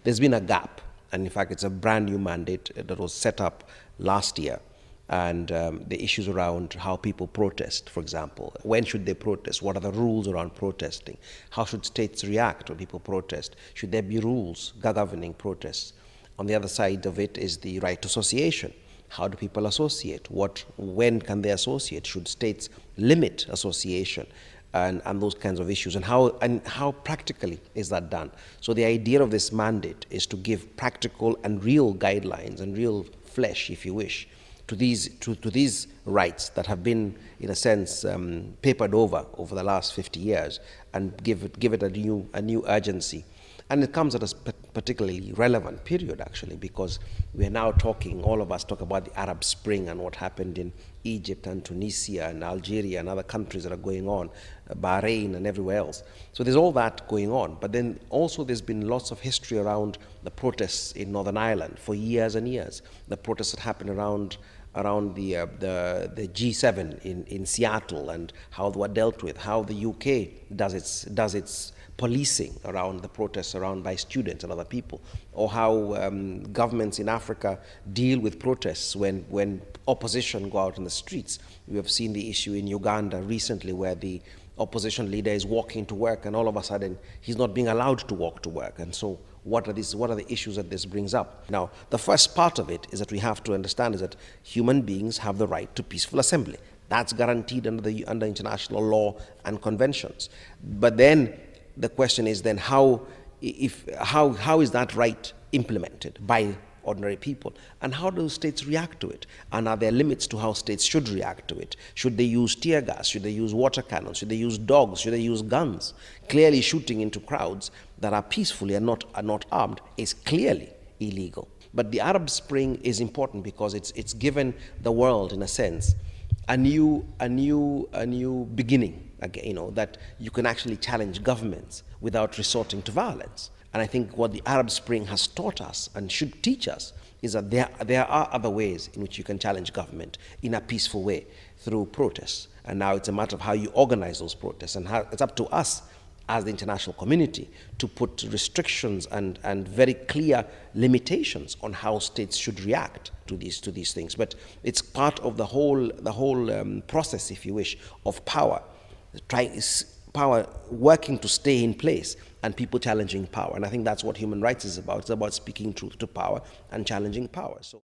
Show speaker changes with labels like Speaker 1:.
Speaker 1: There's been a gap, and in fact, it's a brand new mandate that was set up last year. And the issues around how people protest, for example. When should they protest? What are the rules around protesting? How should states react when people protest? Should there be rules governing protests? On the other side of it is the right to association. How do people associate? When can they associate? Should states limit association? And those kinds of issues, and how practically is that done? So the idea of this mandate is to give practical and real guidelines and real flesh, if you wish, to these rights that have been, in a sense, papered over the last 50 years, and give it a new urgency. And it comes at a particularly relevant period, actually, because we are now talking, all of us talk about the Arab Spring and what happened in Egypt and Tunisia and Algeria and other countries that are going on, Bahrain and everywhere else. So there's all that going on. But then also there's been lots of history around the protests in Northern Ireland for years and years. The protests that happened around the G7 in Seattle, and how they were dealt with, how the UK does its policing around the protests by students and other people, or how governments in Africa deal with protests when opposition go out in the streets. We have seen the issue in Uganda recently, where the opposition leader is walking to work, and all of a sudden he's not being allowed to walk to work. And so what are the issues that this brings up? Now, the first part of it is that we have to understand is that human beings have the right to peaceful assembly. That's guaranteed under international law and conventions. But then the question is then how is that right implemented by ordinary people, and how do states react to it, and are there limits to how states should react to it? Should they use tear gas? Should they use water cannons? Should they use dogs? Should they use guns? Clearly, shooting into crowds that are peacefully and not armed is clearly illegal. But the Arab Spring is important because it's given the world, in a sense, a new beginning. Again, that you can actually challenge governments without resorting to violence. And I think what the Arab Spring has taught us and should teach us is that there are other ways in which you can challenge government in a peaceful way through protests. And now it's a matter of how you organize those protests, and how it's up to us as the international community to put restrictions and very clear limitations on how states should react to these things. But it's part of the whole process, if you wish, of power working to stay in place, and people challenging power. And I think that's what human rights is about. It's about speaking truth to power and challenging power. So